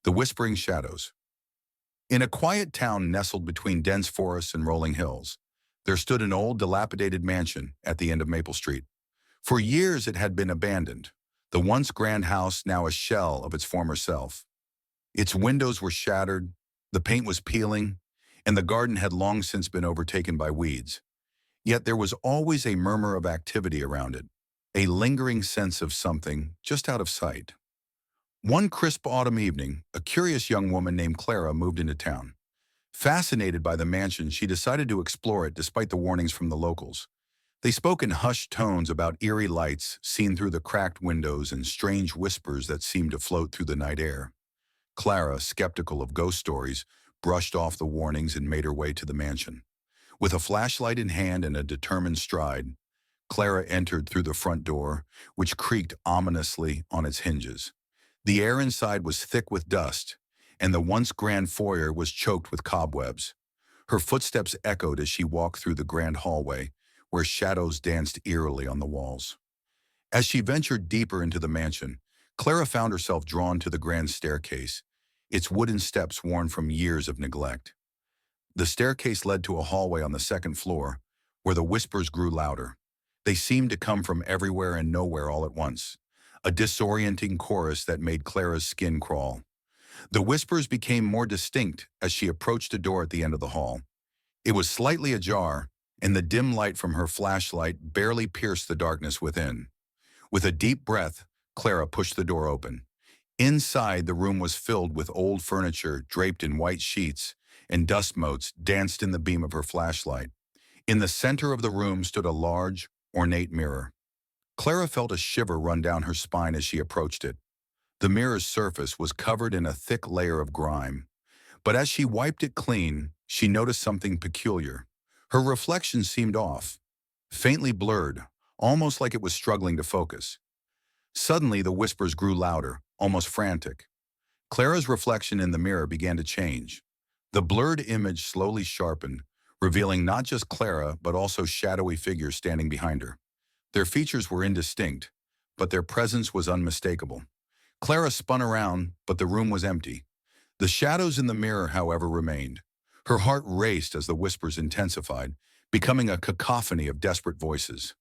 The Whispering Shadows. In a quiet town nestled between dense forests and rolling hills, there stood an old, dilapidated mansion at the end of Maple Street. For years it had been abandoned, the once grand house now a shell of its former self. Its windows were shattered, the paint was peeling, and the garden had long since been overtaken by weeds. Yet there was always a murmur of activity around it, a lingering sense of something just out of sight. One crisp autumn evening, a curious young woman named Clara moved into town. Fascinated by the mansion, she decided to explore it despite the warnings from the locals. They spoke in hushed tones about eerie lights seen through the cracked windows and strange whispers that seemed to float through the night air. Clara, skeptical of ghost stories, brushed off the warnings and made her way to the mansion. With a flashlight in hand and a determined stride, Clara entered through the front door, which creaked ominously on its hinges. The air inside was thick with dust, and the once grand foyer was choked with cobwebs. Her footsteps echoed as she walked through the grand hallway, where shadows danced eerily on the walls. As she ventured deeper into the mansion, Clara found herself drawn to the grand staircase, its wooden steps worn from years of neglect. The staircase led to a hallway on the second floor, where the whispers grew louder. They seemed to come from everywhere and nowhere all at once, a disorienting chorus that made Clara's skin crawl. The whispers became more distinct as she approached a door at the end of the hall. It was slightly ajar, and the dim light from her flashlight barely pierced the darkness within. With a deep breath, Clara pushed the door open. Inside, the room was filled with old furniture draped in white sheets, and dust motes danced in the beam of her flashlight. In the center of the room stood a large, ornate mirror. Clara felt a shiver run down her spine as she approached it. The mirror's surface was covered in a thick layer of grime, but as she wiped it clean, she noticed something peculiar. Her reflection seemed off, faintly blurred, almost like it was struggling to focus. Suddenly, the whispers grew louder, almost frantic. Clara's reflection in the mirror began to change. The blurred image slowly sharpened, revealing not just Clara, but also shadowy figures standing behind her. Their features were indistinct, but their presence was unmistakable. Clara spun around, but the room was empty. The shadows in the mirror, however, remained. Her heart raced as the whispers intensified, becoming a cacophony of desperate voices.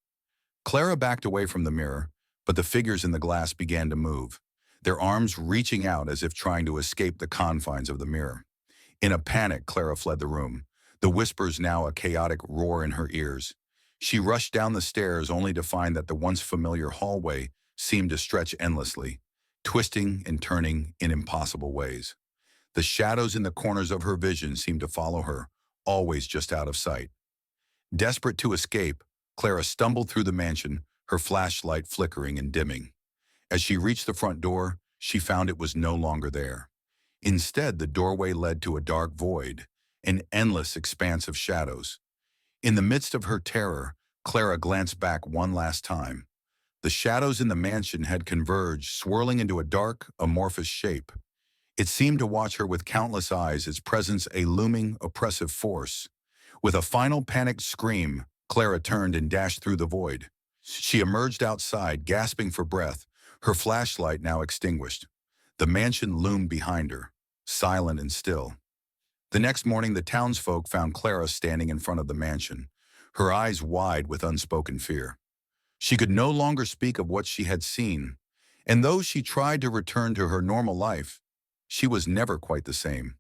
Clara backed away from the mirror, but the figures in the glass began to move, their arms reaching out as if trying to escape the confines of the mirror. In a panic, Clara fled the room, the whispers now a chaotic roar in her ears. She rushed down the stairs only to find that the once familiar hallway seemed to stretch endlessly, twisting and turning in impossible ways. The shadows in the corners of her vision seemed to follow her, always just out of sight. Desperate to escape, Clara stumbled through the mansion, her flashlight flickering and dimming. As she reached the front door, she found it was no longer there. Instead, the doorway led to a dark void, an endless expanse of shadows. In the midst of her terror, Clara glanced back one last time. The shadows in the mansion had converged, swirling into a dark, amorphous shape. It seemed to watch her with countless eyes, its presence a looming, oppressive force. With a final panicked scream, Clara turned and dashed through the void. She emerged outside, gasping for breath, her flashlight now extinguished. The mansion loomed behind her, silent and still. The next morning, the townsfolk found Clara standing in front of the mansion, her eyes wide with unspoken fear. She could no longer speak of what she had seen, and though she tried to return to her normal life, she was never quite the same.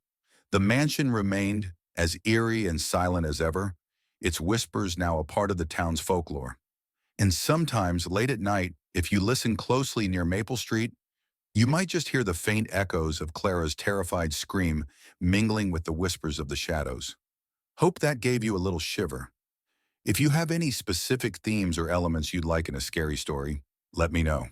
The mansion remained as eerie and silent as ever, its whispers now a part of the town's folklore. And sometimes, late at night, if you listen closely near Maple Street, you might just hear the faint echoes of Clara's terrified scream mingling with the whispers of the shadows. Hope that gave you a little shiver. If you have any specific themes or elements you'd like in a scary story, let me know.